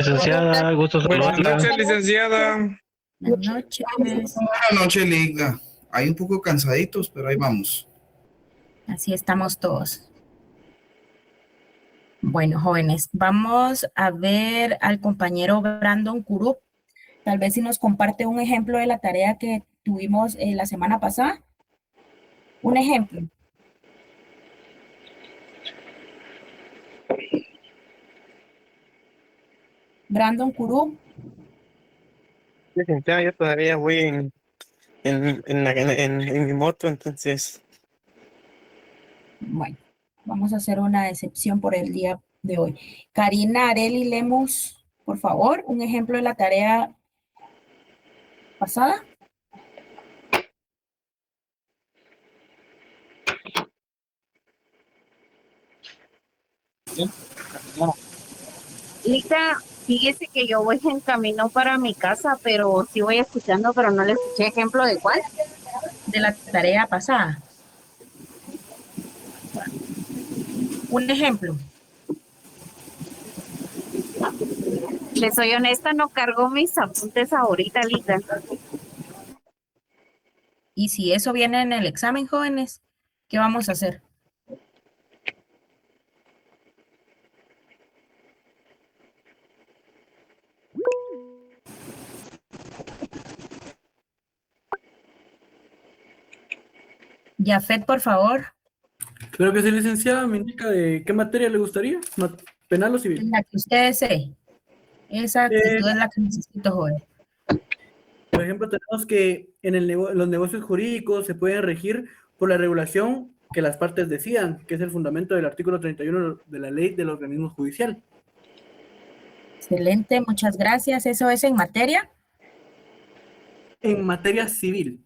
Licenciada, gusto Buenas saludarla. noches, licenciada. Buenas noches. Buenas noches, Liga. Hay un poco cansaditos, pero ahí vamos. Así estamos todos. Bueno, jóvenes, vamos a ver al compañero Brandon Kurup. Tal vez si nos comparte un ejemplo de la tarea que tuvimos la semana pasada. Un ejemplo. Brandon Kurup. Licenciada, yo todavía voy en mi moto, entonces. Bueno, vamos a hacer una excepción por el día de hoy. Karina Areli Lemus, por favor, un ejemplo de la tarea pasada. Lita, fíjese que yo voy en camino para mi casa, pero sí voy escuchando, pero no le escuché ejemplo de cuál. De la tarea pasada. Un ejemplo. Le soy honesta, no cargo mis apuntes ahorita, Lita. Y si eso viene en el examen, jóvenes, ¿qué vamos a hacer? Yafet, por favor. Creo que sí, licenciada, me indica de qué materia le gustaría, penal o civil. La que usted desee. Esa actitud es la que necesito, joven. Por ejemplo, tenemos que en los negocios jurídicos se pueden regir por la regulación que las partes decidan, que es el fundamento del artículo 31 de la ley del organismo judicial. Excelente, muchas gracias. ¿Eso es en materia? En materia civil.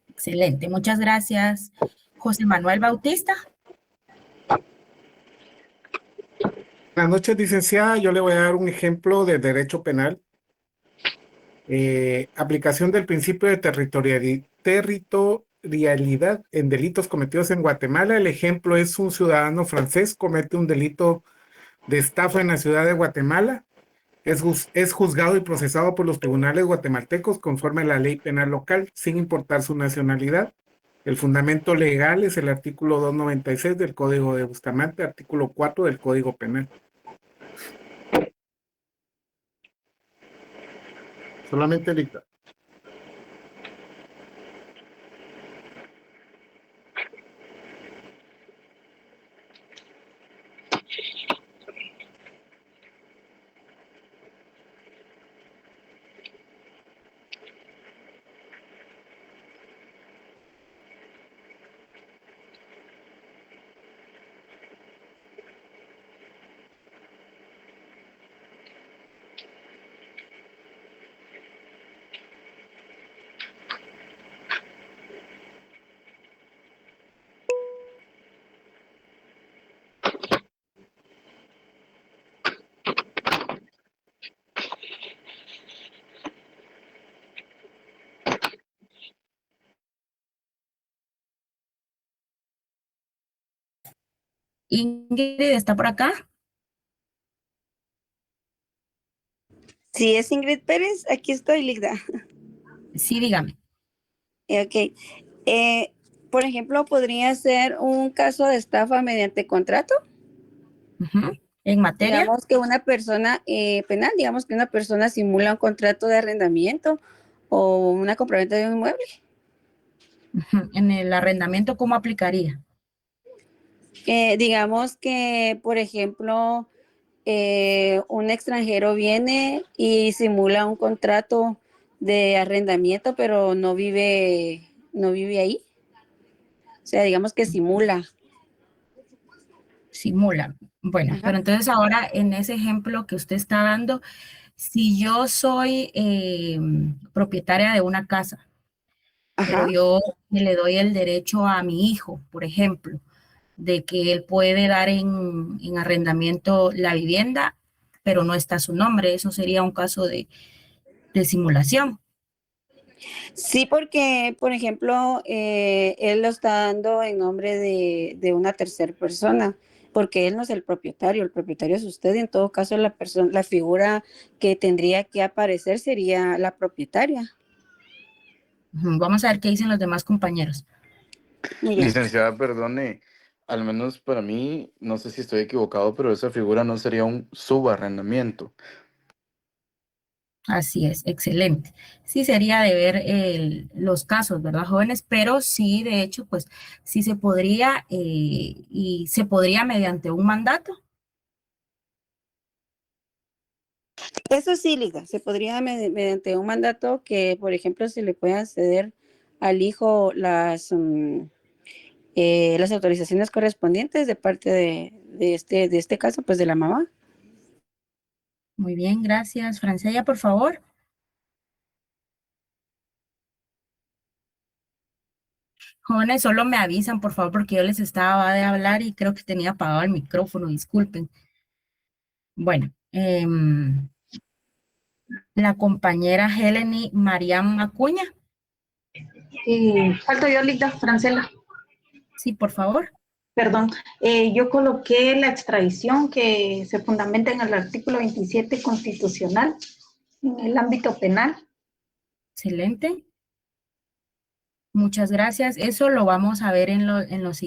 Excelente, muchas gracias. José Manuel Bautista. Buenas noches, licenciada. Yo le voy a dar un ejemplo de derecho penal. Aplicación del principio de territorialidad en delitos cometidos en Guatemala. El ejemplo es un ciudadano francés comete un delito de estafa en la ciudad de Guatemala. Es juzgado y procesado por los tribunales guatemaltecos conforme a la ley penal local, sin importar su nacionalidad. El fundamento legal es el artículo 296 del Código de Bustamante, artículo 4 del Código Penal. Solamente dicta. Ingrid, ¿está por acá? Sí, es Ingrid Pérez, aquí estoy, Ligda. Sí, dígame. Ok. Por ejemplo, ¿podría ser un caso de estafa mediante contrato? ¿En materia? Digamos que una persona penal, digamos que una persona simula un contrato de arrendamiento o una compraventa de un inmueble. En el arrendamiento, ¿cómo aplicaría? Digamos que, por ejemplo, un extranjero viene y simula un contrato de arrendamiento, pero no vive ahí. O sea, digamos que simula. Simula. Bueno, Ajá. pero entonces ahora en ese ejemplo que usted está dando, si yo soy propietaria de una casa, pero Ajá. yo le doy el derecho a mi hijo, por ejemplo, de que él puede dar en arrendamiento la vivienda, pero no está su nombre, eso sería un caso de simulación. Sí, porque, por ejemplo, él lo está dando en nombre de una tercera persona. porque él no es el propietario es usted, y en todo caso la persona, la figura que tendría que aparecer sería la propietaria. Vamos a ver qué dicen los demás compañeros. Muy bien. Licenciada, perdone, al menos para mí, no sé si estoy equivocado, pero esa figura no sería un subarrendamiento. Así es, excelente. Sí, sería de ver los casos, ¿verdad, jóvenes? Pero sí, de hecho, pues sí se podría y se podría mediante un mandato. Eso sí, Liga, se podría mediante un mandato que, por ejemplo, se le pueda ceder al hijo las autorizaciones correspondientes de parte de este caso, pues de la mamá. Muy bien, gracias. Francella, por favor. Jóvenes, solo me avisan, por favor, porque yo les estaba de hablar y creo que tenía apagado el micrófono, disculpen. Bueno, la compañera Heleny Mariam Acuña. Falto yo, Lita Francela. Sí, por favor. Perdón. Yo coloqué la extradición que se fundamenta en el artículo 27 constitucional en el ámbito penal. Excelente. Muchas gracias. Eso lo vamos a ver en las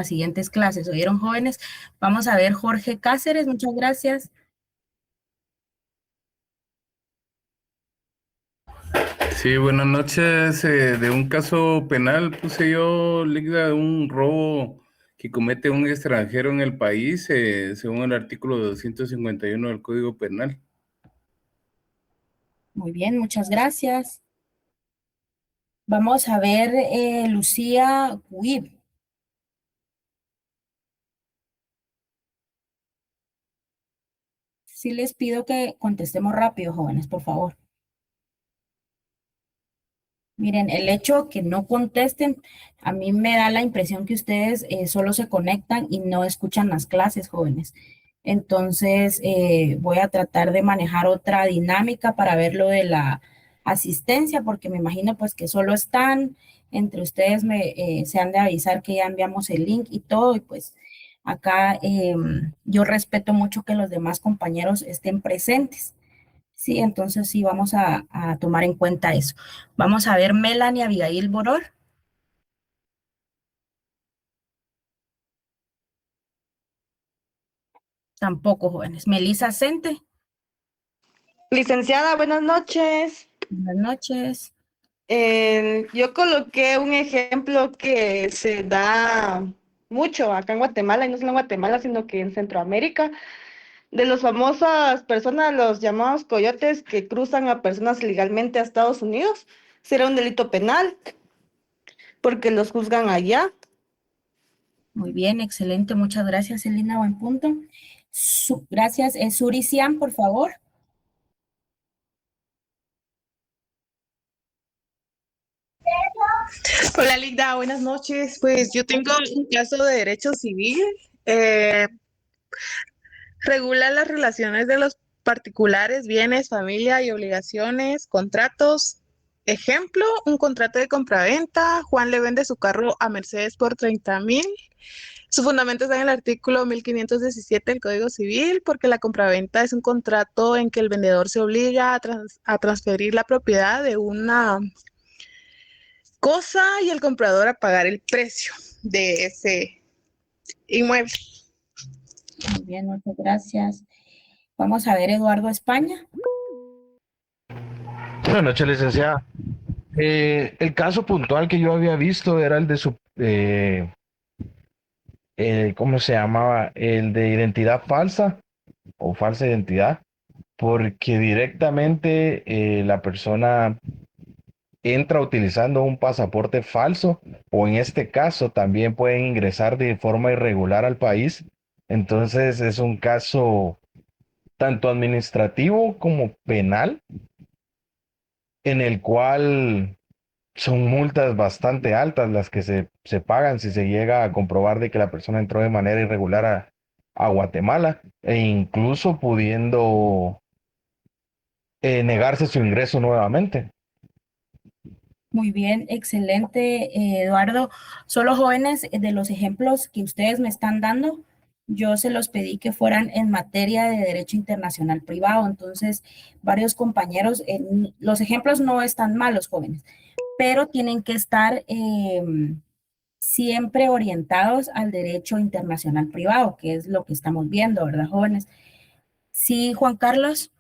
siguientes clases. ¿Oyeron, jóvenes? Vamos a ver Jorge Cáceres. Muchas gracias. Sí, buenas noches. De un caso penal puse yo, Ligda, de un robo que comete un extranjero en el país, según el artículo 251 del Código Penal. Muy bien, muchas gracias. Vamos a ver Lucía Huib. Sí les pido que contestemos rápido, jóvenes, por favor. Miren, el hecho que no contesten, a mí me da la impresión que ustedes solo se conectan y no escuchan las clases, jóvenes. Entonces, voy a tratar de manejar otra dinámica para ver lo de la asistencia, porque me imagino pues que solo están, entre ustedes se han de avisar que ya enviamos el link y todo, y pues acá yo respeto mucho que los demás compañeros estén presentes. Sí, entonces sí, vamos a tomar en cuenta eso. Vamos a ver Melanie Abigail Boror. Tampoco, jóvenes. Melissa Sente. Licenciada, buenas noches. Buenas noches. Yo coloqué un ejemplo que se da mucho acá en Guatemala, y no solo en Guatemala, sino que en Centroamérica, de los famosas personas, los llamados coyotes que cruzan a personas ilegalmente a Estados Unidos. Será un delito penal porque los juzgan allá. Muy bien, excelente. Muchas gracias, Elina. Buen punto. Gracias. Suri Siam, por favor. Hola Linda, buenas noches. Pues yo tengo un caso de derecho civil. eh, Regula las relaciones de los particulares, bienes, familia y obligaciones, contratos. Ejemplo, un contrato de compraventa. Juan le vende su carro a Mercedes por 30,000. Su fundamento está en el artículo 1517 del Código Civil, porque la compraventa es un contrato en que el vendedor se obliga a transferir la propiedad de una cosa y el comprador a pagar el precio de ese inmueble. Muy bien, muchas gracias. Vamos a ver Eduardo España. Buenas noches, licenciada. El caso puntual que yo había visto era el de ¿cómo se llamaba? El de identidad falsa o falsa identidad, porque directamente la persona entra utilizando un pasaporte falso, o en este caso también pueden ingresar de forma irregular al país. Entonces es un caso tanto administrativo como penal, en el cual son multas bastante altas las que se pagan si se llega a comprobar de que la persona entró de manera irregular a Guatemala, e incluso pudiendo negarse su ingreso nuevamente. Muy bien, excelente, Eduardo. Solo jóvenes, de los ejemplos que ustedes me están dando, yo se los pedí que fueran en materia de derecho internacional privado. Entonces, varios compañeros, los ejemplos no están malos, jóvenes, pero tienen que estar siempre orientados al derecho internacional privado, que es lo que estamos viendo, ¿verdad, jóvenes? Sí, Juan Carlos.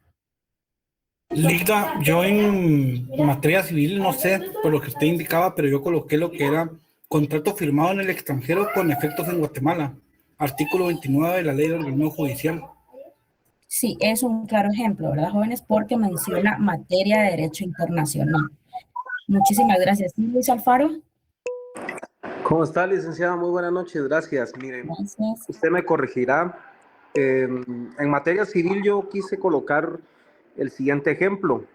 Liga, yo en materia civil, no sé por lo que usted indicaba, pero yo coloqué lo que era contrato firmado en el extranjero con efectos en Guatemala, artículo 29 de la ley de organismo judicial. Sí, es un claro ejemplo, ¿verdad, jóvenes? Porque menciona materia de derecho internacional. Muchísimas gracias. ¿Sí, Luis Alfaro? ¿Cómo está, licenciada? Muy buenas noches, gracias. Miren, Gracias. usted me corregirá. En materia civil yo quise colocar el siguiente ejemplo,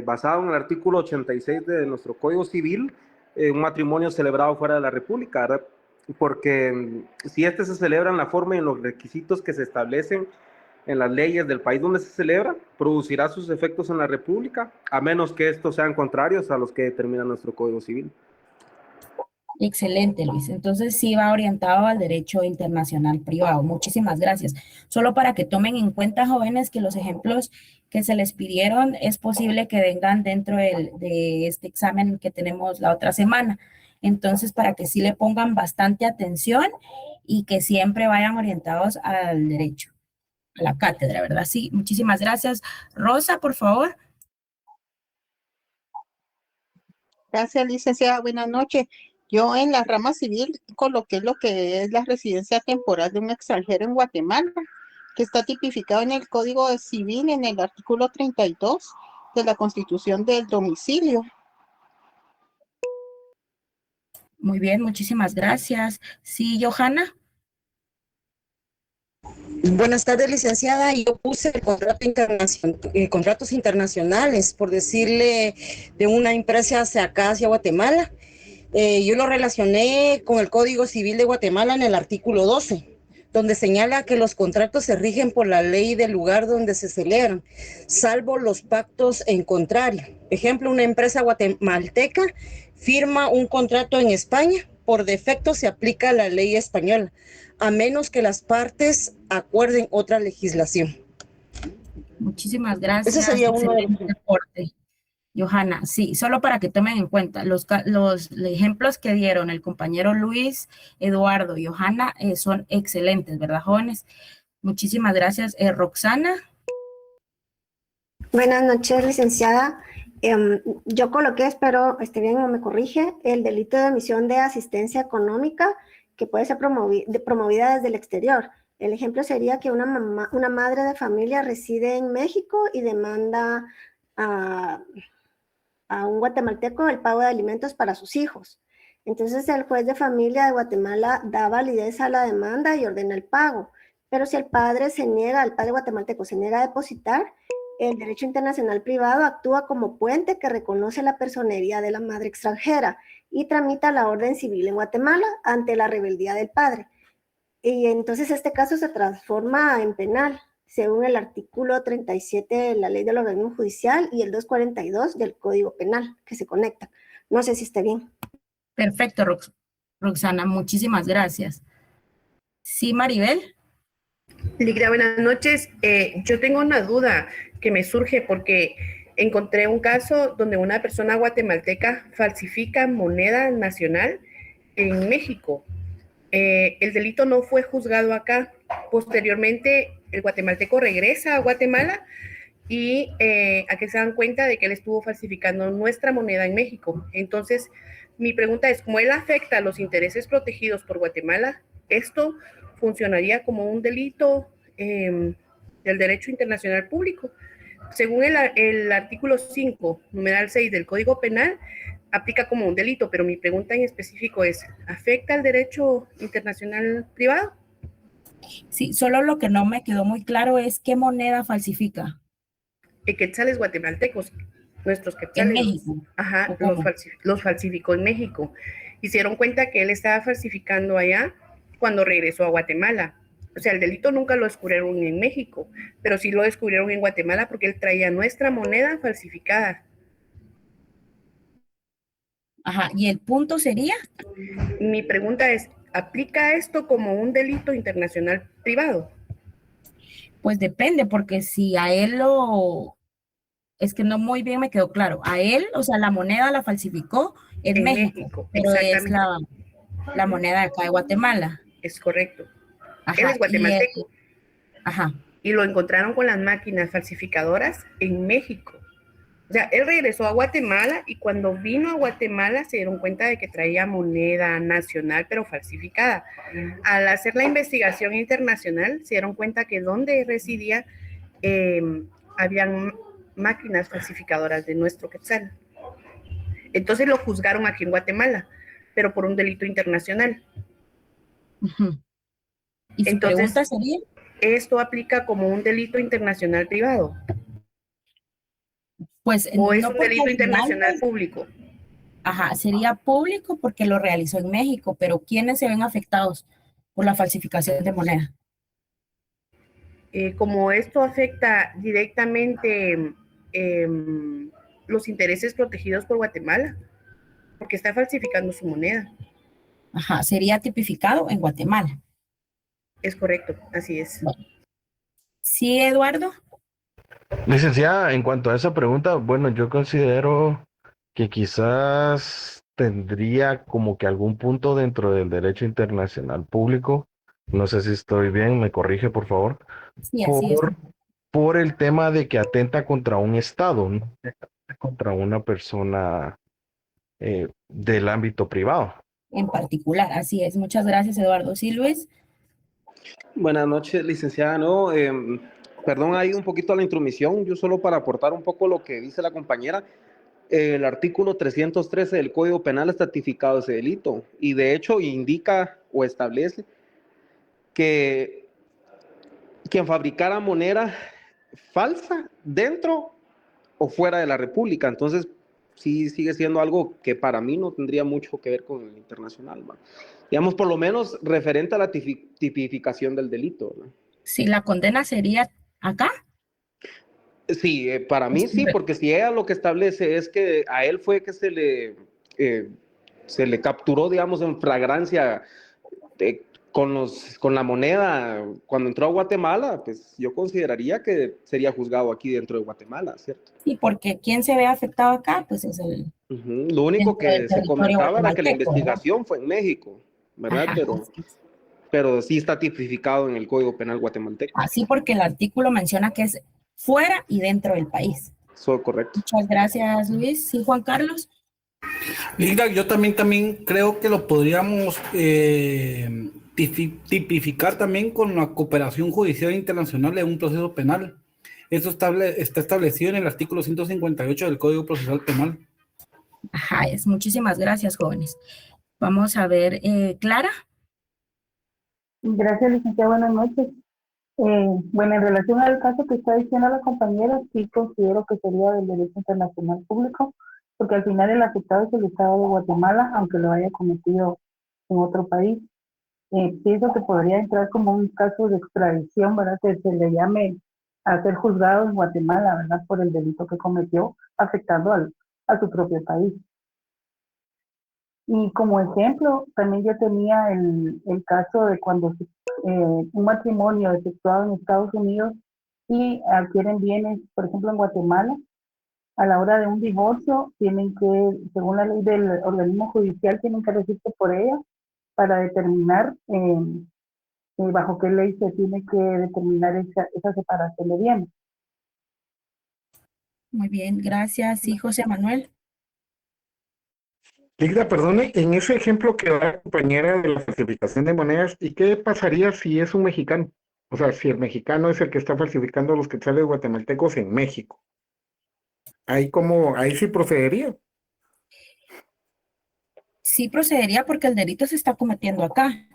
basado en el artículo 86 de nuestro Código Civil, un matrimonio celebrado fuera de la República, ¿verdad? Porque si este se celebra en la forma y en los requisitos que se establecen en las leyes del país donde se celebra, producirá sus efectos en la República, a menos que estos sean contrarios a los que determina nuestro Código Civil. Excelente, Luis. Entonces sí va orientado al derecho internacional privado. Muchísimas gracias. Solo para que tomen en cuenta, jóvenes, que los ejemplos que se les pidieron es posible que vengan dentro de este examen que tenemos la otra semana. Entonces, para que sí le pongan bastante atención y que siempre vayan orientados al derecho, a la cátedra, ¿verdad? Sí, muchísimas gracias. Rosa, por favor. Gracias, licenciada. Buenas noches. Yo en la rama civil coloqué lo que es la residencia temporal de un extranjero en Guatemala, que está tipificado en el Código Civil en el artículo 32 de la Constitución del Domicilio. Muy bien, muchísimas gracias. Sí, Johanna. Buenas tardes, licenciada. Yo puse el contratos internacionales, por decirle, de una empresa hacia acá, hacia Guatemala. Yo lo relacioné con el Código Civil de Guatemala en el artículo 12, donde señala que los contratos se rigen por la ley del lugar donde se celebran, salvo los pactos en contrario. Ejemplo, una empresa guatemalteca firma un contrato en España, por defecto se aplica la ley española, a menos que las partes acuerden otra legislación. Muchísimas gracias. Ese sería uno de Excelente aporte, Johanna. Sí, solo para que tomen en cuenta los ejemplos que dieron el compañero Luis, Eduardo y Johanna son excelentes, ¿verdad, jóvenes? Muchísimas gracias. Roxana. Buenas noches, licenciada. Yo coloqué, espero esté bien o me corrige, el delito de omisión de asistencia económica que puede ser promovida desde el exterior. El ejemplo sería que una madre de familia reside en México y demanda a un guatemalteco el pago de alimentos para sus hijos. Entonces el juez de familia de Guatemala da validez a la demanda y ordena el pago. Pero si el padre guatemalteco se niega a depositar, el derecho internacional privado actúa como puente que reconoce la personería de la madre extranjera y tramita la orden civil en Guatemala ante la rebeldía del padre. Y entonces este caso se transforma en penal, según el artículo 37 de la Ley del Organismo Judicial y el 242 del Código Penal, que se conectan. No sé si está bien. Perfecto, Roxana, muchísimas gracias. Sí, Maribel. Ligra, buenas noches. Yo tengo una duda que me surge porque encontré un caso donde una persona guatemalteca falsifica moneda nacional en México. El delito no fue juzgado acá. Posteriormente, el guatemalteco regresa a Guatemala y aquí se dan cuenta de que él estuvo falsificando nuestra moneda en México. Entonces, mi pregunta es, ¿cómo él afecta a los intereses protegidos por Guatemala? ¿Esto funcionaría como un delito del derecho internacional público? Según el artículo 5, numeral 6 del Código Penal, aplica como un delito, pero mi pregunta en específico es, ¿afecta al derecho internacional privado? Sí, solo lo que no me quedó muy claro es qué moneda falsifica. Quetzales guatemaltecos, nuestros quetzales. ¿En México? Ajá, los falsificó en México. Hicieron cuenta que él estaba falsificando allá cuando regresó a Guatemala. O sea, el delito nunca lo descubrieron en México, pero sí lo descubrieron en Guatemala porque él traía nuestra moneda falsificada. Ajá, ¿y el punto sería? Mi pregunta es, ¿aplica esto como un delito internacional privado. Pues depende, porque si a él lo... Es que no muy bien me quedó claro. A él, o sea, la moneda la falsificó en México, pero es la moneda de acá de Guatemala. Es correcto. Ajá, Él es guatemalteco. Ajá. Y lo encontraron con las máquinas falsificadoras en México. O sea, él regresó a Guatemala y cuando vino a Guatemala se dieron cuenta de que traía moneda nacional, pero falsificada. Al hacer la investigación internacional, se dieron cuenta que donde residía habían máquinas falsificadoras de nuestro quetzal. Entonces lo juzgaron aquí en Guatemala, pero por un delito internacional. ¿Y su pregunta sería? ¿Esto aplica como un delito internacional privado? Pues ¿O es no, un porque delito al final, internacional público? Ajá, sería público porque lo realizó en México, pero ¿quiénes se ven afectados por la falsificación de moneda? Como esto afecta directamente los intereses protegidos por Guatemala, porque está falsificando su moneda. Ajá, sería tipificado en Guatemala. Es correcto, así es. Sí, Eduardo. Licenciada, en cuanto a esa pregunta, bueno, yo considero que quizás tendría como que algún punto dentro del derecho internacional público. No sé si estoy bien, me corrige, por favor. Sí, así es. Por el tema de que atenta contra un Estado, no contra una persona del ámbito privado. En particular, así es. Muchas gracias, Eduardo. Sí, Luis. Buenas noches, licenciada. No, perdón ahí un poquito a la intromisión, yo solo para aportar un poco lo que dice la compañera. El artículo 313 del Código Penal está tipificado ese delito y de hecho indica o establece que quien fabricara moneda falsa dentro o fuera de la República. Entonces, sí sigue siendo algo que para mí no tendría mucho que ver con el internacional, ¿no? Digamos, por lo menos referente a la tipificación del delito, ¿no? Si la condena sería acá. Sí, para mí sí, porque si ella lo que establece es que a él fue que se le capturó, digamos, en flagrancia con la moneda cuando entró a Guatemala, pues yo consideraría que sería juzgado aquí dentro de Guatemala, ¿cierto? Sí, porque ¿quién se ve afectado acá? Pues es el... Lo único que se comentaba era que la guatemalteco, investigación fue en México, ¿verdad? Ajá, Pero sí está tipificado en el Código Penal guatemalteco. así porque el artículo menciona que es fuera y dentro del país. Eso correcto. Muchas gracias, Luis. Sí, Juan Carlos. Linda, yo también creo que lo podríamos tipificar también con la cooperación judicial internacional en un proceso penal. Eso está establecido en el artículo 158 del Código Procesal Penal. Ajá, muchísimas gracias, jóvenes. Vamos a ver, Clara. Gracias, licenciada. Buenas noches. Bueno, en relación al caso que está diciendo la compañera, sí considero que sería del derecho internacional público, porque al final el afectado es el Estado de Guatemala, aunque lo haya cometido en otro país. Pienso que podría entrar como un caso de extradición, ¿verdad? Que se le llame a ser juzgado en Guatemala, ¿verdad? Por el delito que cometió, afectando a su propio país. Y como ejemplo, también yo tenía el caso de cuando un matrimonio efectuado en Estados Unidos y adquieren bienes, por ejemplo, en Guatemala, a la hora de un divorcio, tienen que, según la ley del organismo judicial, tienen que regirse por ella para determinar bajo qué ley se tiene que determinar esa separación de bienes. Muy bien, gracias. Sí, José Manuel. Ligda, perdone, en ese ejemplo que da la compañera de la falsificación de monedas, ¿y qué pasaría si es un mexicano? O sea, si el mexicano es el que está falsificando los quetzales guatemaltecos en México. Ahí sí procedería. Sí procedería porque el delito se está cometiendo acá,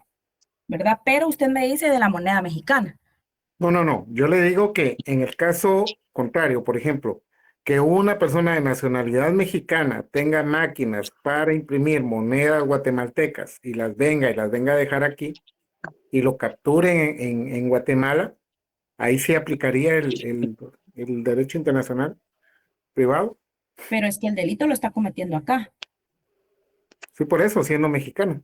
¿verdad? Pero usted me dice de la moneda mexicana. No. Yo le digo que en el caso contrario, por ejemplo, que una persona de nacionalidad mexicana tenga máquinas para imprimir monedas guatemaltecas y las venga a dejar aquí y lo capturen en Guatemala, ahí sí aplicaría el derecho internacional privado. Pero es que el delito lo está cometiendo acá. Sí, por eso, siendo mexicano.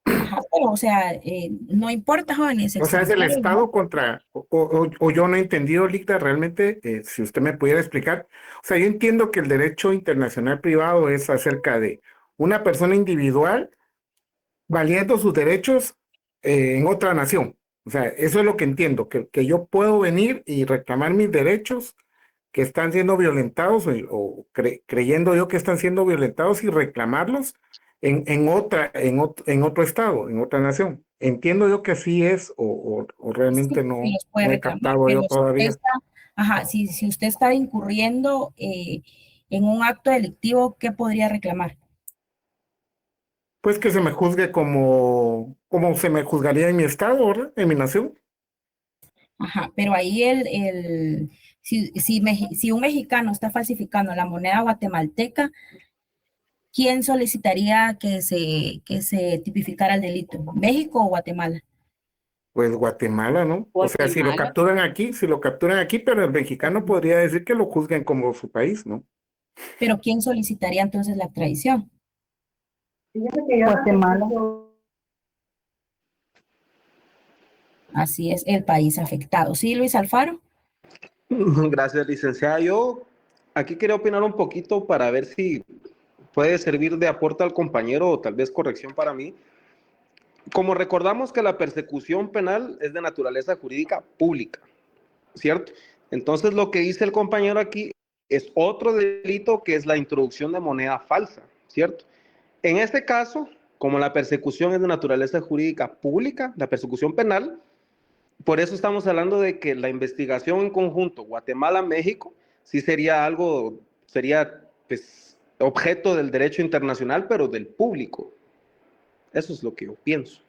Ajá, pero, o sea, no importa, jóvenes, O sea, es el extranjeros, Estado ¿no? contra, o yo no he entendido, Ligda, realmente, si usted me pudiera explicar. O sea, yo entiendo que el derecho internacional privado es acerca de una persona individual valiendo sus derechos en otra nación. O sea, eso es lo que entiendo, que yo puedo venir y reclamar mis derechos que están siendo violentados creyendo yo que están siendo violentados y reclamarlos en otro estado, en otra nación. Entiendo yo que así es o realmente Sí, no, los puede no he reclamar, captado pero yo si usted todavía. está, ajá, si usted está incurriendo en un acto delictivo, ¿qué podría reclamar? Pues que se me juzgue como se me juzgaría en mi estado, ¿verdad? En mi nación. Ajá, pero ahí si un mexicano está falsificando la moneda guatemalteca, ¿quién solicitaría que se tipificara el delito? ¿México o Guatemala? Pues Guatemala, ¿no? O sea, Guatemala. si lo capturan aquí, pero el mexicano podría decir que lo juzguen como su país, ¿no? Pero ¿quién solicitaría entonces la extradición? Guatemala. Así es, el país afectado. ¿Sí, Luis Alfaro? Gracias, licenciada. Yo aquí quería opinar un poquito para ver si puede servir de aporte al compañero o tal vez corrección para mí. Como recordamos que la persecución penal es de naturaleza jurídica pública, ¿cierto? Entonces lo que dice el compañero aquí es otro delito que es la introducción de moneda falsa, ¿cierto? En este caso, como la persecución es de naturaleza jurídica pública, la persecución penal, por eso estamos hablando de que la investigación en conjunto Guatemala-México sí sería algo, sería pues objeto del derecho internacional, pero del público. Eso es lo que yo pienso.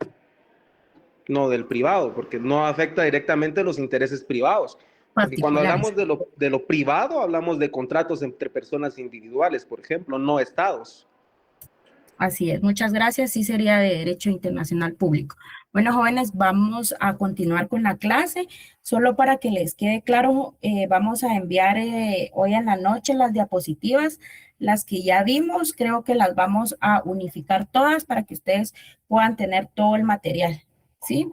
No del privado, porque no afecta directamente los intereses privados. Porque cuando Particulares. hablamos de lo privado, hablamos de contratos entre personas individuales, por ejemplo, no estados. Así es, muchas gracias. Sí sería de Derecho Internacional Público. Bueno, jóvenes, vamos a continuar con la clase. Solo para que les quede claro, vamos a enviar hoy en la noche las diapositivas, las que ya vimos. Creo que las vamos a unificar todas para que ustedes puedan tener todo el material, ¿sí?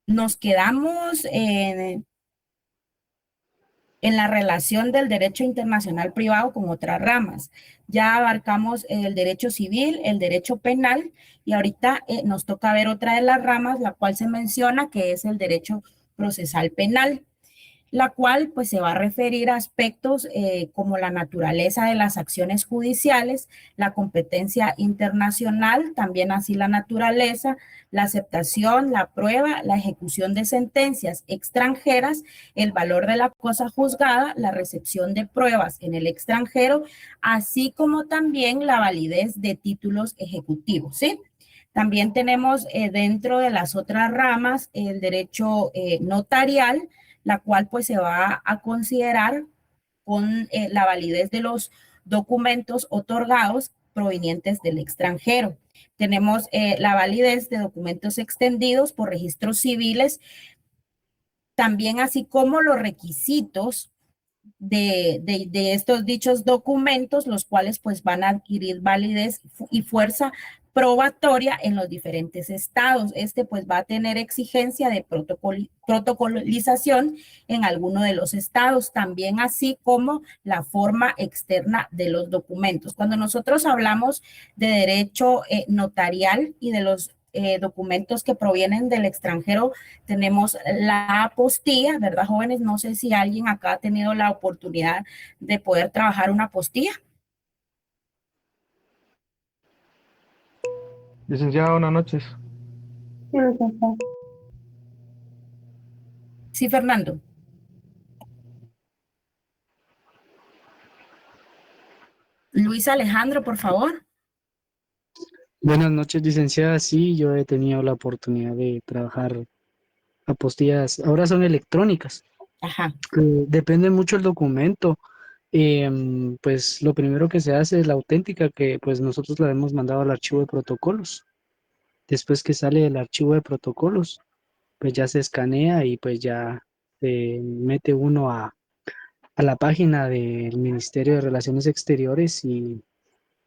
Nos quedamos en la relación del derecho internacional privado con otras ramas. Ya abarcamos el derecho civil, el derecho penal, y ahorita nos toca ver otra de las ramas, la cual se menciona, que es el derecho procesal penal, la cual pues se va a referir a aspectos como la naturaleza de las acciones judiciales, la competencia internacional, también así la naturaleza, la aceptación, la prueba, la ejecución de sentencias extranjeras, el valor de la cosa juzgada, la recepción de pruebas en el extranjero, así como también la validez de títulos ejecutivos, ¿sí? También tenemos dentro de las otras ramas el derecho notarial, la cual pues se va a considerar con la validez de los documentos otorgados provenientes del extranjero. Tenemos la validez de documentos extendidos por registros civiles, también así como los requisitos de estos dichos documentos, los cuales pues van a adquirir validez y fuerza probatoria en los diferentes estados. Este pues va a tener exigencia de protocolización en alguno de los estados, también así como la forma externa de los documentos. Cuando nosotros hablamos de derecho notarial y de los documentos que provienen del extranjero, tenemos la apostilla, ¿verdad, jóvenes? No sé si alguien acá ha tenido la oportunidad de poder trabajar una apostilla. Licenciada, buenas noches. Sí, licenciada. Sí, Fernando. Luis Alejandro, por favor. Buenas noches, licenciada. Sí, yo he tenido la oportunidad de trabajar apostillas. Ahora son electrónicas. Ajá. Depende mucho el documento. Pues lo primero que se hace es la auténtica, que pues nosotros la hemos mandado al archivo de protocolos. Después que sale el archivo de protocolos, pues ya se escanea y pues ya se mete uno a la página del Ministerio de Relaciones Exteriores y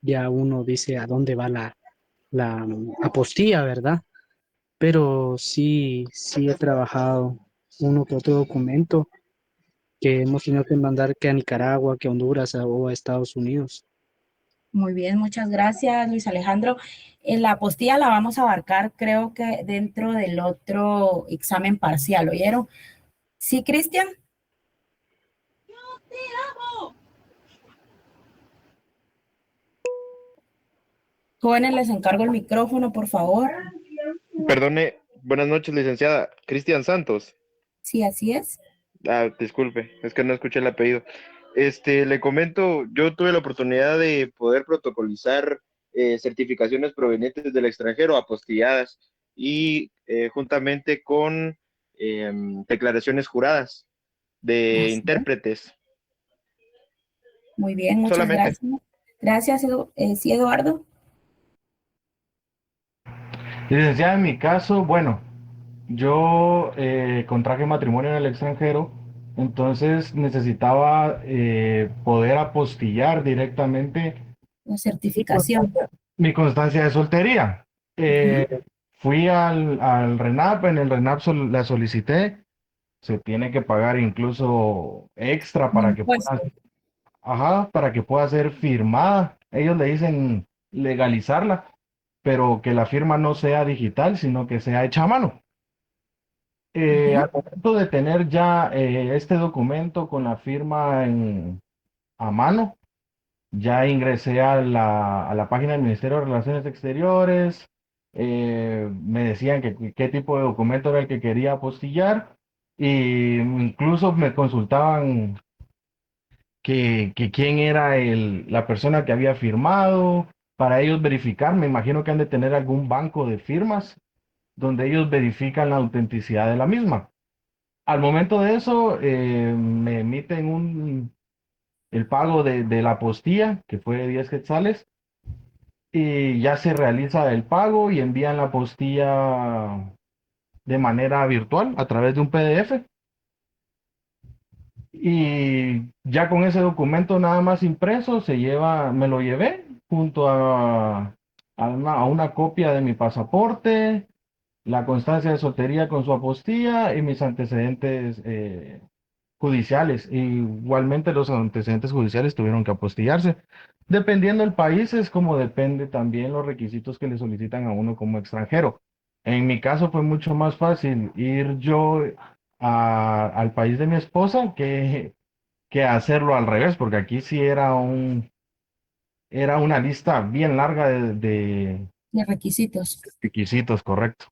ya uno dice a dónde va la apostilla, ¿verdad? Pero sí, sí he trabajado uno que otro documento que hemos tenido que mandar que a Nicaragua, que a Honduras o a Estados Unidos. Muy bien, muchas gracias, Luis Alejandro. En la apostilla la vamos a abarcar, creo que dentro del otro examen parcial, ¿oyeron? ¿Sí, Cristian? Jóvenes, les encargo el micrófono, por favor. Perdone, buenas noches, licenciada. Cristian Santos. Sí, así es. Ah, disculpe, es que no escuché el apellido. Le comento, yo tuve la oportunidad de poder protocolizar certificaciones provenientes del extranjero, apostilladas, y juntamente con declaraciones juradas de Así es. intérpretes. Muy bien, muchas Solamente. gracias. Gracias, sí, Eduardo. Licenciada, en mi caso, bueno, yo contraje matrimonio en el extranjero, entonces necesitaba poder apostillar directamente La certificación. mi constancia de soltería. Fui al RENAP, en el RENAP la solicité, se tiene que pagar incluso extra para que pueda, para que pueda ser firmada. Ellos le dicen legalizarla, pero que la firma no sea digital, sino que sea hecha a mano. Al momento de tener ya este documento con la firma a mano, ya ingresé a la página del Ministerio de Relaciones Exteriores, me decían que qué tipo de documento era el que quería apostillar, y incluso me consultaban que quién era la persona que había firmado, para ellos verificar. Me imagino que han de tener algún banco de firmas donde ellos verifican la autenticidad de la misma. Al momento de eso, me emiten el pago de la apostilla, que fue de 10 quetzales, y ya se realiza el pago y envían la apostilla de manera virtual a través de un PDF. Y ya con ese documento nada más impreso, me lo llevé junto a una copia de mi pasaporte, la constancia de soltería con su apostilla y mis antecedentes judiciales. Igualmente los antecedentes judiciales tuvieron que apostillarse. Dependiendo del país, es como depende también los requisitos que le solicitan a uno como extranjero. En mi caso fue mucho más fácil ir yo al país de mi esposa que hacerlo al revés, porque aquí sí era una lista bien larga De requisitos. requisitos, correcto.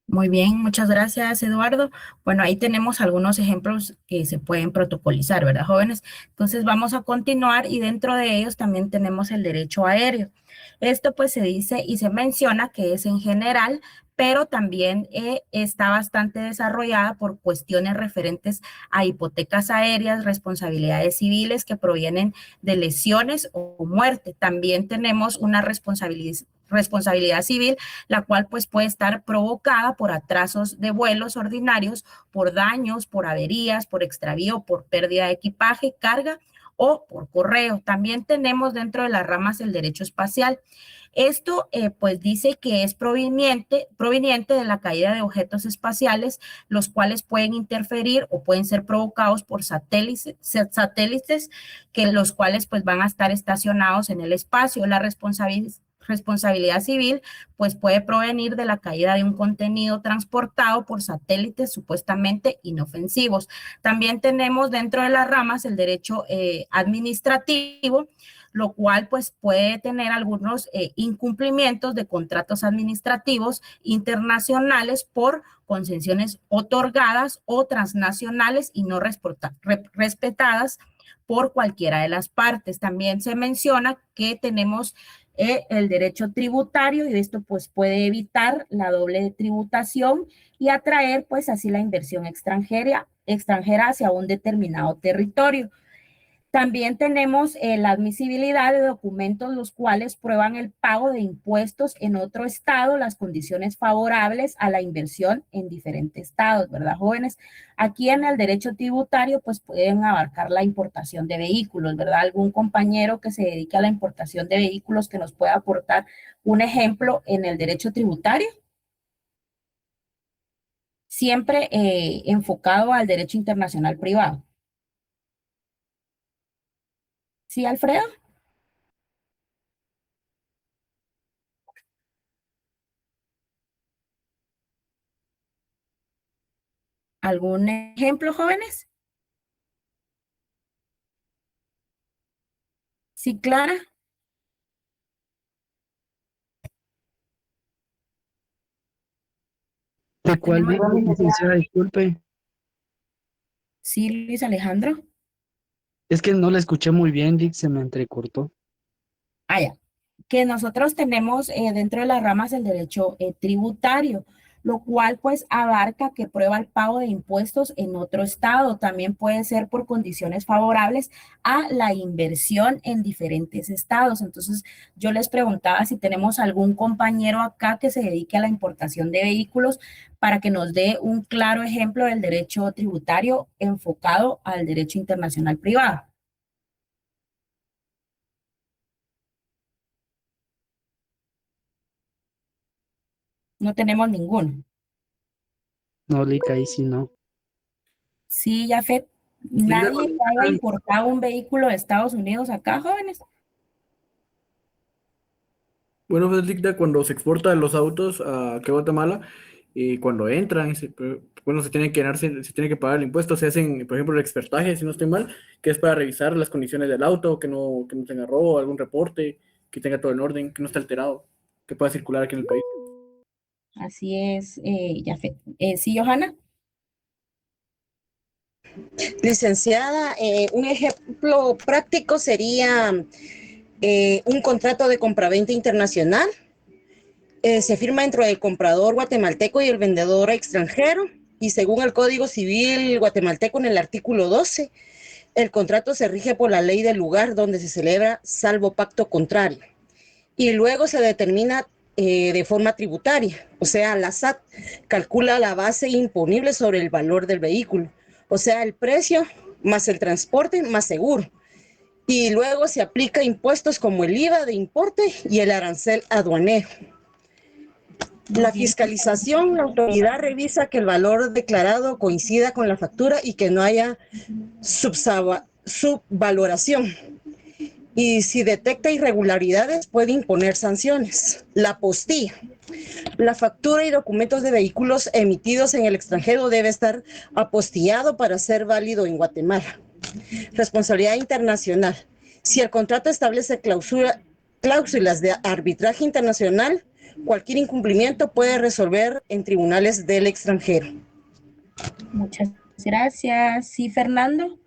Muy bien, muchas gracias, Eduardo. Bueno, ahí tenemos algunos ejemplos que se pueden protocolizar, ¿verdad, jóvenes? Entonces vamos a continuar y dentro de ellos también tenemos el derecho aéreo. Esto pues se dice y se menciona que es en general, pero también está bastante desarrollada por cuestiones referentes a hipotecas aéreas, responsabilidades civiles que provienen de lesiones o muerte. También tenemos una responsabilidad civil, la cual pues puede estar provocada por atrasos de vuelos ordinarios, por daños, por averías, por extravío, por pérdida de equipaje, carga o por correo. También tenemos dentro de las ramas el derecho espacial. Esto pues dice que es proveniente de la caída de objetos espaciales, los cuales pueden interferir o pueden ser provocados por satélites que los cuales pues van a estar estacionados en el espacio. La responsabilidad civil pues puede provenir de la caída de un contenido transportado por satélites supuestamente inofensivos. También tenemos dentro de las ramas el derecho administrativo, lo cual pues puede tener algunos incumplimientos de contratos administrativos internacionales por concesiones otorgadas o transnacionales y no respetadas por cualquiera de las partes. También se menciona que tenemos el derecho tributario y esto pues puede evitar la doble tributación y atraer pues así la inversión extranjera hacia un determinado territorio. También tenemos la admisibilidad de documentos los cuales prueban el pago de impuestos en otro estado, las condiciones favorables a la inversión en diferentes estados, ¿verdad, jóvenes? Aquí en el derecho tributario, pues pueden abarcar la importación de vehículos, ¿verdad? Algún compañero que se dedique a la importación de vehículos que nos pueda aportar un ejemplo en el derecho tributario. Siempre enfocado al derecho internacional privado. ¿Sí, Alfredo? ¿Algún ejemplo, jóvenes? ¿Sí, Clara? ¿De cuál Tenemos- licenciada? Disculpe. Sí, Luis Alejandro. Es que no la escuché muy bien, Lick, se me entrecortó. Ah, ya. Que nosotros tenemos dentro de las ramas el derecho tributario, lo cual pues abarca que prueba el pago de impuestos en otro estado. También puede ser por condiciones favorables a la inversión en diferentes estados. Entonces, yo les preguntaba si tenemos algún compañero acá que se dedique a la importación de vehículos para que nos dé un claro ejemplo del derecho tributario enfocado al derecho internacional privado. No tenemos ninguno. No, Lick, ahí sí no. Sí, Jafet, Mira, nadie cuando que haya entran- importado un vehículo de Estados Unidos acá, jóvenes. Bueno, pues dicta cuando se exportan los autos a aquí a Guatemala y cuando entran, bueno, se tiene que se tiene que pagar el impuesto, se hacen, por ejemplo, el expertaje, si no estoy mal, que es para revisar las condiciones del auto, que no tenga robo, algún reporte, que tenga todo en orden, que no esté alterado, que pueda circular aquí en el país. Así es, Jafet. Sí, Johanna. Licenciada, un ejemplo práctico sería un contrato de compraventa internacional. Se firma entre el comprador guatemalteco y el vendedor extranjero, y según el Código Civil guatemalteco en el artículo 12, el contrato se rige por la ley del lugar donde se celebra, salvo pacto contrario. Y luego se determina de forma tributaria, o sea, la SAT calcula la base imponible sobre el valor del vehículo, o sea, el precio más el transporte más seguro. Y luego se aplica impuestos como el IVA de importe y el arancel aduanero. La fiscalización, la autoridad revisa que el valor declarado coincida con la factura y que no haya subvaloración. Y si detecta irregularidades, puede imponer sanciones. La apostilla. La factura y documentos de vehículos emitidos en el extranjero debe estar apostillado para ser válido en Guatemala. Responsabilidad internacional. Si el contrato establece cláusulas de arbitraje internacional, cualquier incumplimiento puede resolver en tribunales del extranjero. Muchas gracias. Sí, Fernando.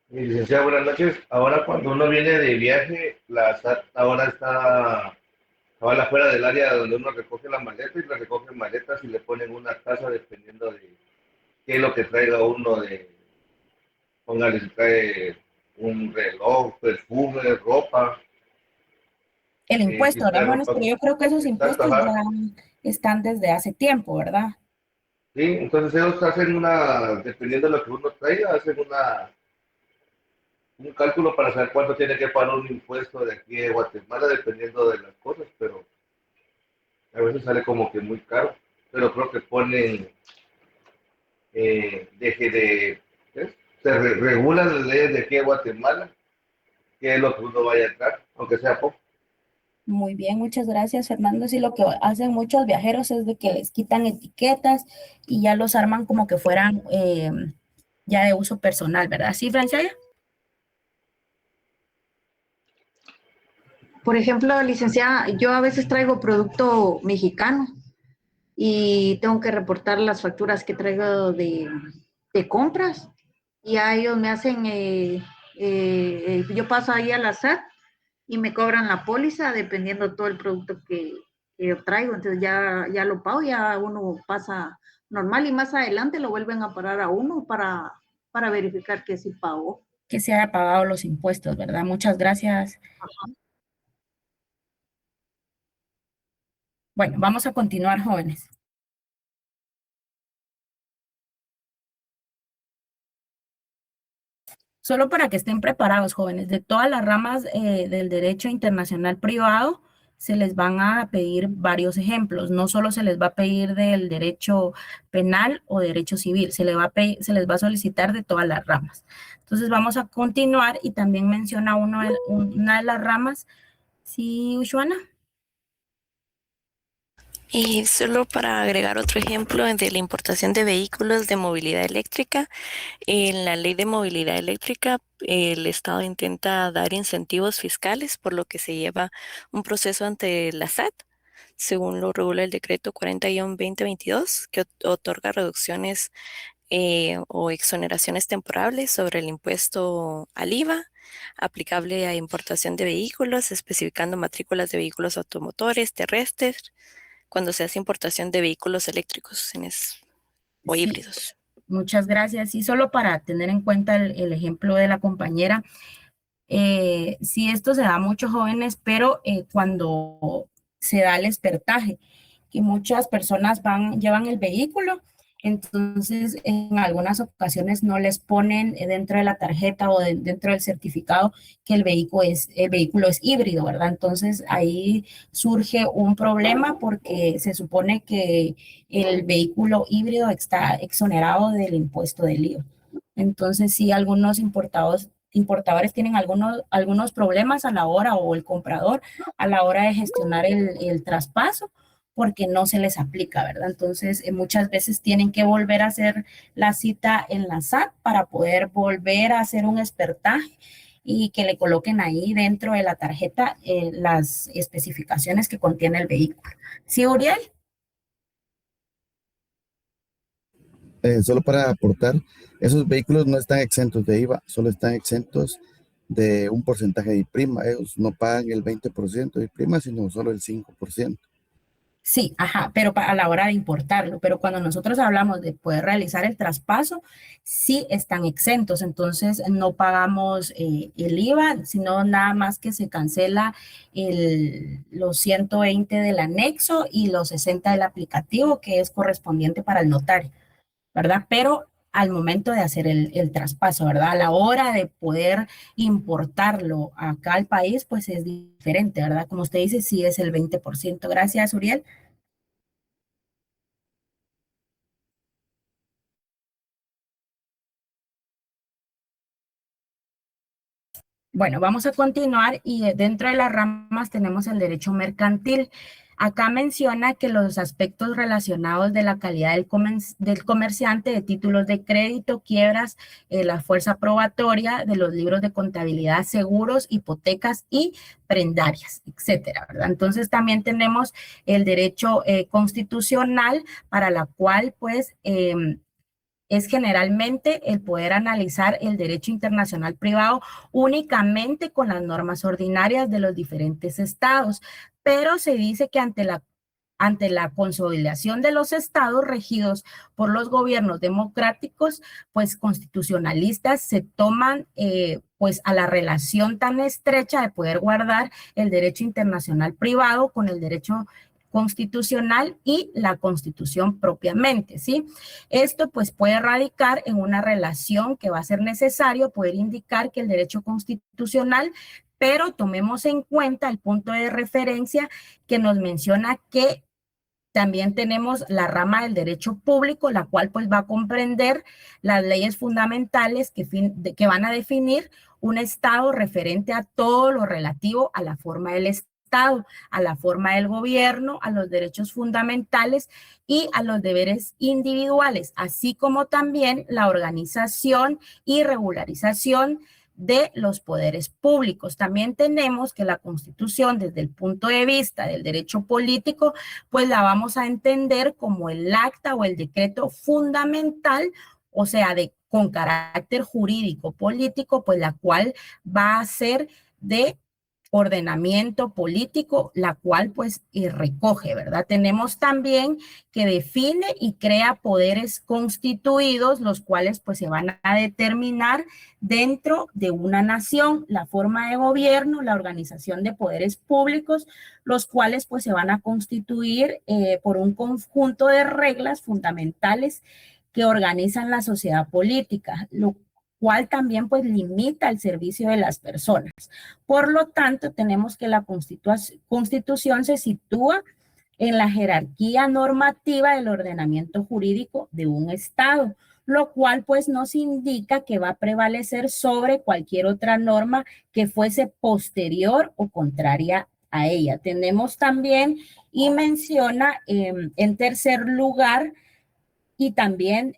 Licenciada, buenas noches. Ahora cuando uno viene de viaje, la SAT ahora está fuera del área donde uno recoge la maleta y le recogen maletas y le ponen una tasa dependiendo de qué es lo que traiga uno póngale si trae un reloj, perfume, ropa. El Si impuesto, ¿verdad, trae jóvenes? ropa, Pero yo creo que esos exacto, impuestos ajá. ya están desde hace tiempo, ¿verdad? Sí, entonces ellos hacen dependiendo de lo que uno traiga, hacen un cálculo para saber cuánto tiene que pagar un impuesto de aquí de Guatemala, dependiendo de las cosas, pero a veces sale como que muy caro, pero creo que ponen, ¿qué? Regulan las leyes de aquí de Guatemala, que es lo que uno vaya a entrar, aunque sea poco. Muy bien, muchas gracias, Fernando. Sí, lo que hacen muchos viajeros es de que les quitan etiquetas y ya los arman como que fueran ya de uso personal, ¿verdad? Sí, Francia. Por ejemplo, licenciada, yo a veces traigo producto mexicano y tengo que reportar las facturas que traigo de compras y a ellos me hacen, yo paso ahí a la SAT y me cobran la póliza dependiendo todo el producto que yo traigo, entonces ya lo pago, ya uno pasa normal y más adelante lo vuelven a parar a uno para verificar que sí pagó. que se haya pagado los impuestos, ¿verdad? Muchas gracias. Bueno, vamos a continuar, jóvenes. Solo para que estén preparados, jóvenes, de todas las ramas del derecho internacional privado, se les van a pedir varios ejemplos. No solo se les va a pedir del derecho penal o derecho civil, se les va a solicitar de todas las ramas. Entonces vamos a continuar y también menciona una de las ramas. ¿Sí, Ushuana? Y solo para agregar otro ejemplo de la importación de vehículos de movilidad eléctrica, en la ley de movilidad eléctrica, el Estado intenta dar incentivos fiscales, por lo que se lleva un proceso ante la SAT, según lo regula el decreto 40-2022, que otorga reducciones o exoneraciones temporales sobre el impuesto al IVA aplicable a importación de vehículos, especificando matrículas de vehículos automotores, terrestres, cuando se hace importación de vehículos eléctricos o Sí, híbridos. muchas gracias. Y solo para tener en cuenta el ejemplo de la compañera, sí, esto se da a muchos jóvenes, pero cuando se da el espertaje, que muchas personas llevan el vehículo, entonces en algunas ocasiones no les ponen dentro de la tarjeta o dentro del certificado que el vehículo es híbrido, ¿verdad? Entonces ahí surge un problema porque se supone que el vehículo híbrido está exonerado del impuesto del IVA. Entonces sí, algunos importadores tienen algunos problemas a la hora, o el comprador a la hora de gestionar el traspaso, porque no se les aplica, ¿verdad? Entonces, muchas veces tienen que volver a hacer la cita en la SAT para poder volver a hacer un espertaje y que le coloquen ahí dentro de la tarjeta las especificaciones que contiene el vehículo. ¿Sí, Uriel? Solo para aportar, esos vehículos no están exentos de IVA, solo están exentos de un porcentaje de IPRIMA. Ellos no pagan el 20% de IPRIMA, sino solo el 5%. Sí, ajá, pero a la hora de importarlo, pero cuando nosotros hablamos de poder realizar el traspaso, sí están exentos, entonces no pagamos el IVA, sino nada más que se cancela los 120 del anexo y los 60 del aplicativo, que es correspondiente para el notario, ¿verdad? Pero al momento de hacer el traspaso, ¿verdad? A la hora de poder importarlo acá al país, pues es diferente, ¿verdad? Como usted dice, sí es el 20%. Gracias, Uriel. Bueno, vamos a continuar y dentro de las ramas tenemos el derecho mercantil. Acá menciona que los aspectos relacionados de la calidad del comerciante, de títulos de crédito, quiebras, la fuerza probatoria, de los libros de contabilidad, seguros, hipotecas y prendarias, etcétera, ¿verdad? Entonces también tenemos el derecho constitucional, para la cual pues es generalmente el poder analizar el derecho internacional privado únicamente con las normas ordinarias de los diferentes estados, pero se dice que ante la consolidación de los estados regidos por los gobiernos democráticos, pues constitucionalistas, se toman pues a la relación tan estrecha de poder guardar el derecho internacional privado con el derecho constitucional y la Constitución propiamente, ¿sí? Esto pues puede radicar en una relación que va a ser necesario poder indicar que el derecho constitucional, pero tomemos en cuenta el punto de referencia que nos menciona que también tenemos la rama del derecho público, la cual pues va a comprender las leyes fundamentales que van a definir un Estado referente a todo lo relativo a la forma del Estado, a la forma del gobierno, a los derechos fundamentales y a los deberes individuales, así como también la organización y regularización de los poderes públicos. También tenemos que la Constitución, desde el punto de vista del derecho político, pues la vamos a entender como el acta o el decreto fundamental, o sea, con carácter jurídico político, pues la cual va a ser de ordenamiento político, la cual pues recoge, ¿verdad? Tenemos también que define y crea poderes constituidos, los cuales pues se van a determinar dentro de una nación, la forma de gobierno, la organización de poderes públicos, los cuales pues se van a constituir por un conjunto de reglas fundamentales que organizan la sociedad política, lo cual también pues limita el servicio de las personas. Por lo tanto, tenemos que la Constitución se sitúa en la jerarquía normativa del ordenamiento jurídico de un Estado, lo cual pues nos indica que va a prevalecer sobre cualquier otra norma que fuese posterior o contraria a ella. Tenemos también y menciona en tercer lugar y también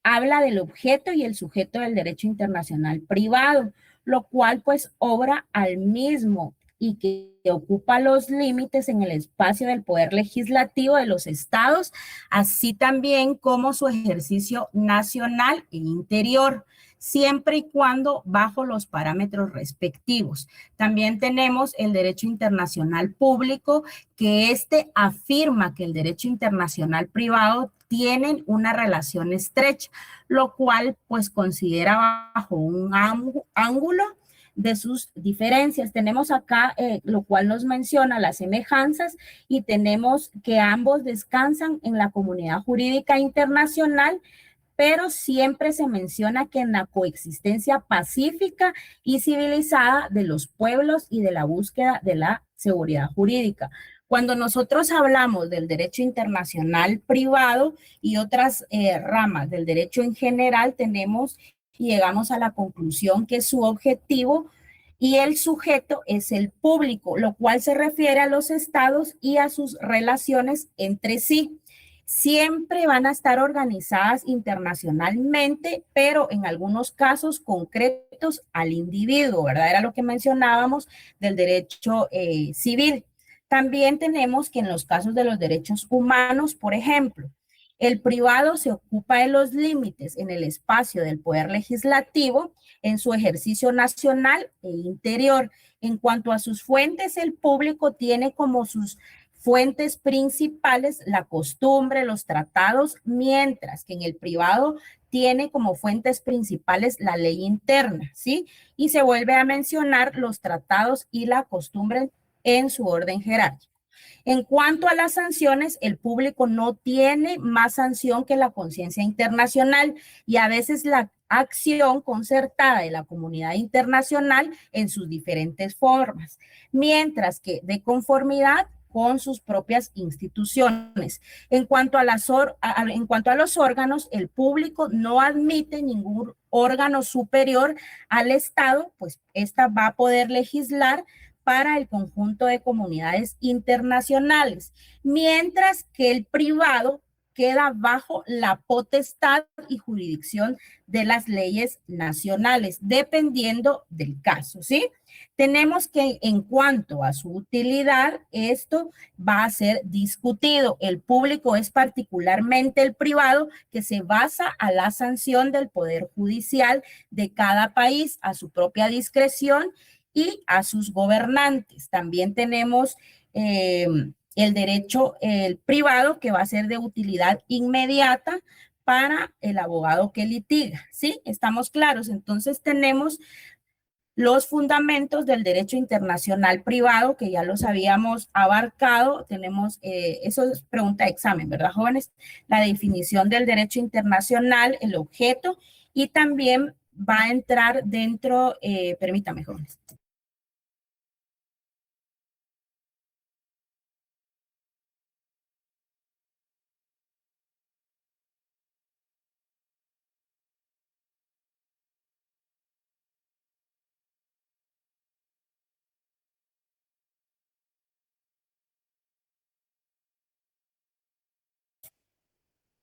habla del objeto y el sujeto del derecho internacional privado, lo cual pues obra al mismo y que ocupa los límites en el espacio del poder legislativo de los estados, así también como su ejercicio nacional e interior, siempre y cuando bajo los parámetros respectivos. También tenemos el derecho internacional público, que afirma que el derecho internacional privado tienen una relación estrecha, lo cual pues considera bajo un ángulo de sus diferencias. Tenemos acá lo cual nos menciona las semejanzas y tenemos que ambos descansan en la comunidad jurídica internacional, pero siempre se menciona que en la coexistencia pacífica y civilizada de los pueblos y de la búsqueda de la seguridad jurídica. Cuando nosotros hablamos del derecho internacional privado y otras ramas del derecho en general, tenemos y llegamos a la conclusión que su objetivo y el sujeto es el público, lo cual se refiere a los estados y a sus relaciones entre sí. Siempre van a estar organizadas internacionalmente, pero en algunos casos concretos al individuo, ¿verdad? Era lo que mencionábamos del derecho civil. También tenemos que en los casos de los derechos humanos, por ejemplo, el privado se ocupa de los límites en el espacio del poder legislativo en su ejercicio nacional e interior. En cuanto a sus fuentes, el público tiene como sus fuentes principales la costumbre, los tratados, mientras que en el privado tiene como fuentes principales la ley interna, ¿sí? Y se vuelve a mencionar los tratados y la costumbre en su orden jerárquico. En cuanto a las sanciones, el público no tiene más sanción que la conciencia internacional y a veces la acción concertada de la comunidad internacional en sus diferentes formas, mientras que de conformidad con sus propias instituciones. En cuanto a los órganos, el público no admite ningún órgano superior al Estado, pues esta va a poder legislar para el conjunto de comunidades internacionales, mientras que el privado queda bajo la potestad y jurisdicción de las leyes nacionales, dependiendo del caso, ¿sí? Tenemos que en cuanto a su utilidad, esto va a ser discutido. El público es particularmente el privado que se basa a la sanción del poder judicial de cada país a su propia discreción y a sus gobernantes. También tenemos el derecho privado que va a ser de utilidad inmediata para el abogado que litiga, ¿sí? ¿Estamos claros? Entonces tenemos los fundamentos del derecho internacional privado, que ya los habíamos abarcado. Tenemos, eso es pregunta de examen, ¿verdad, jóvenes? La definición del derecho internacional, el objeto, y también va a entrar dentro, permítame, jóvenes.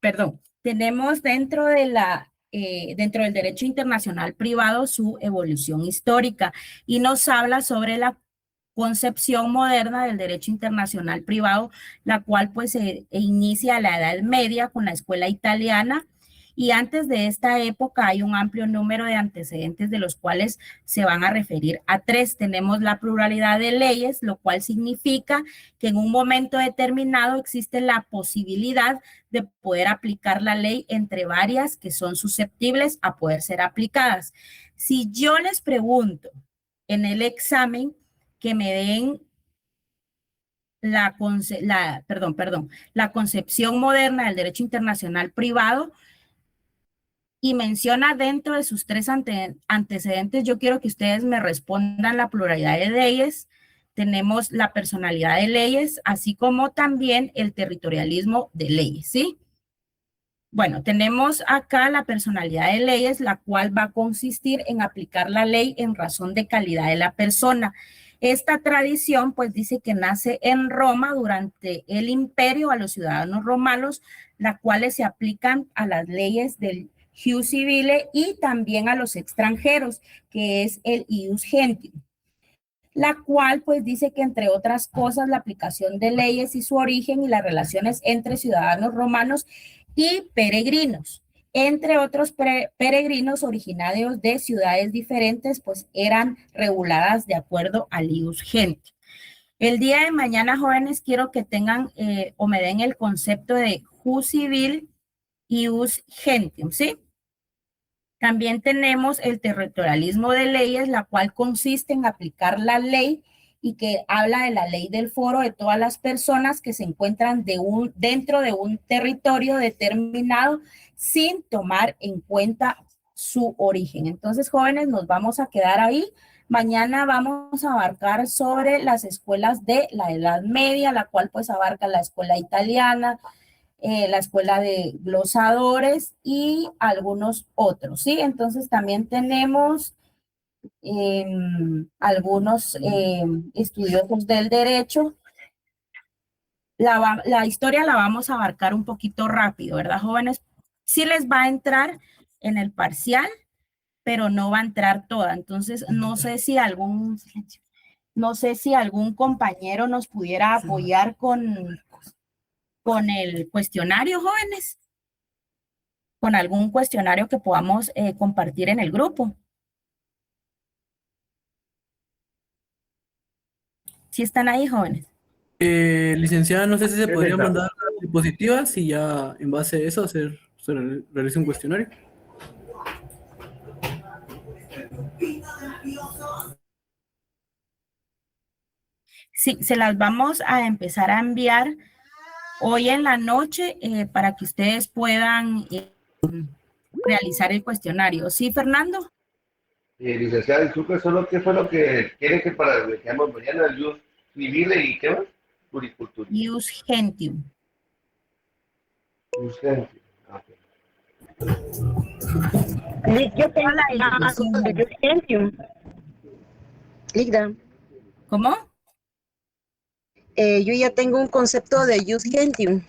Perdón, tenemos dentro del derecho internacional privado su evolución histórica y nos habla sobre la concepción moderna del derecho internacional privado, la cual pues se inicia a la Edad Media con la escuela italiana Y antes de esta época hay un amplio número de antecedentes de los cuales se van a referir a 3. Tenemos la pluralidad de leyes, lo cual significa que en un momento determinado existe la posibilidad de poder aplicar la ley entre varias que son susceptibles a poder ser aplicadas. Si yo les pregunto en el examen que me den la concepción moderna del derecho internacional privado y menciona dentro de sus 3 antecedentes, yo quiero que ustedes me respondan la pluralidad de leyes, tenemos la personalidad de leyes, así como también el territorialismo de leyes, ¿sí? Bueno, tenemos acá la personalidad de leyes, la cual va a consistir en aplicar la ley en razón de calidad de la persona. Esta tradición, pues, dice que nace en Roma durante el imperio a los ciudadanos romanos, las cuales se aplican a las leyes del Jus Civile y también a los extranjeros, que es el Ius Gentium, la cual pues dice que entre otras cosas la aplicación de leyes y su origen y las relaciones entre ciudadanos romanos y peregrinos, entre otros peregrinos originarios de ciudades diferentes, pues eran reguladas de acuerdo al Ius Gentium. El día de mañana, jóvenes, quiero que tengan o me den el concepto de Jus Civil y Ius Gentium, ¿sí? También tenemos el territorialismo de leyes, la cual consiste en aplicar la ley y que habla de la ley del foro de todas las personas que se encuentran dentro de un territorio determinado sin tomar en cuenta su origen. Entonces, jóvenes, nos vamos a quedar ahí. Mañana vamos a abarcar sobre las escuelas de la Edad Media, la cual pues abarca la escuela italiana, la escuela de glosadores y algunos otros, ¿sí? Entonces también tenemos algunos estudiosos del derecho. La historia la vamos a abarcar un poquito rápido, ¿verdad, jóvenes? Sí les va a entrar en el parcial, pero no va a entrar toda. Entonces, no sé si algún compañero nos pudiera apoyar con el cuestionario, jóvenes, con algún cuestionario que podamos compartir en el grupo. ¿Sí están ahí, jóvenes? Licenciada, no sé si se podría mandar las diapositivas y ya en base a eso se realiza un cuestionario. Sí, se las vamos a empezar a enviar hoy en la noche para que ustedes puedan realizar el cuestionario. ¿Sí, Fernando? Licenciada, disculpe, solo qué fue lo que quiere que para que veamos mañana el Jus Civile y qué más? Puricultura. Ius Gentium. Jus Gentium. Okay. Yo tengo la Jus Gentium. Ligda. ¿Cómo? Yo ya tengo un concepto de Jus Gentium.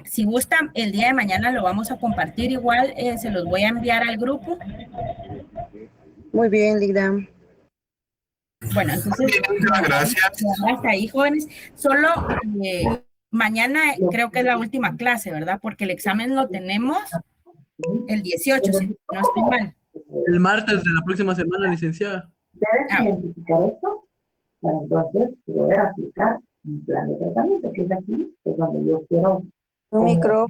Si gustan, el día de mañana lo vamos a compartir. Igual se los voy a enviar al grupo. Muy bien, Ligda. Bueno, entonces, gracias. Hasta ahí, jóvenes. Solo mañana creo que es la última clase, ¿verdad? Porque el examen lo tenemos el 18, si no estoy mal. El martes de la próxima semana, licenciada. Debes identificar esto para entonces poder aplicar un plan de tratamiento, que es aquí, que es donde yo quiero. Un micro.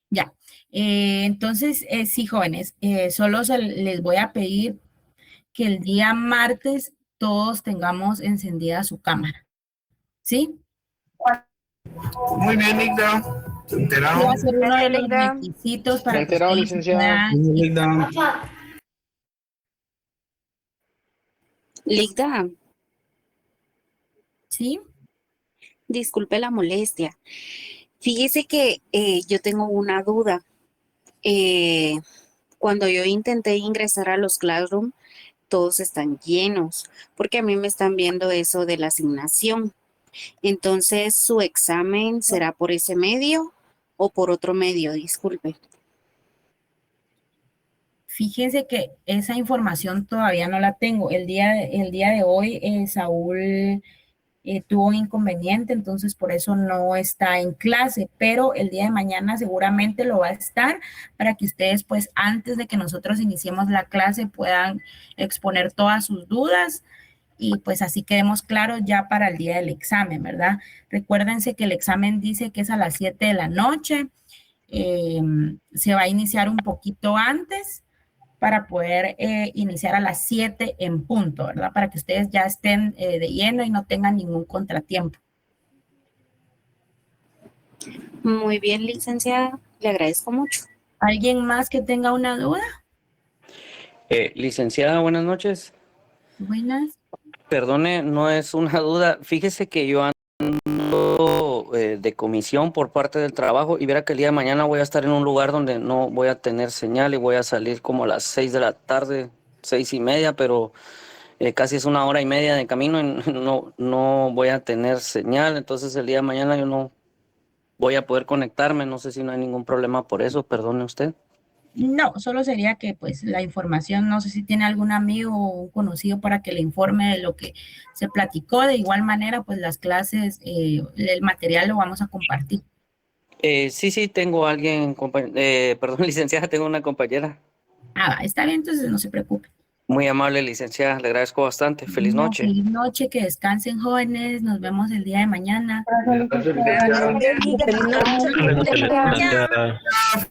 Ya. Entonces, sí, jóvenes, solo les voy a pedir que el día martes todos tengamos encendida su cámara. ¿Sí? Muy bien, Ligda. Enterado. Va a ser uno de los requisitos para que ustedes licenciada. Ligda. ¿Sí? Disculpe la molestia. Fíjese que yo tengo una duda. Cuando yo intenté ingresar a los Classroom, todos están llenos, porque a mí me están viendo eso de la asignación. Entonces, ¿su examen será por ese medio o por otro medio? Disculpe. Fíjense que esa información todavía no la tengo. El día de hoy, Saúl tuvo un inconveniente, entonces por eso no está en clase, pero el día de mañana seguramente lo va a estar para que ustedes pues antes de que nosotros iniciemos la clase puedan exponer todas sus dudas y pues así quedemos claros ya para el día del examen, ¿verdad? Recuérdense que el examen dice que es a las 7 de la noche, se va a iniciar un poquito antes para poder iniciar a las 7 en punto, ¿verdad? Para que ustedes ya estén de lleno y no tengan ningún contratiempo. Muy bien, licenciada, le agradezco mucho. ¿Alguien más que tenga una duda? Licenciada, buenas noches. Buenas. Perdone, no es una duda. Fíjese que yo ando de comisión por parte del trabajo y verá que el día de mañana voy a estar en un lugar donde no voy a tener señal y voy a salir como a las 6 de la tarde, 6:30, pero casi es 1 hora y media de camino y no voy a tener señal. Entonces el día de mañana yo no voy a poder conectarme. No sé si no hay ningún problema por eso, perdone usted. No, solo sería que pues la información, no sé si tiene algún amigo o un conocido para que le informe de lo que se platicó. De igual manera, pues las clases, el material lo vamos a compartir. Sí, tengo alguien, perdón, licenciada, tengo una compañera. Está bien, entonces no se preocupe. Muy amable, licenciada, le agradezco bastante. Feliz No, noche. feliz noche, que descansen jóvenes, nos vemos el día de mañana. Gracias, licenciada. Feliz noche. Gracias.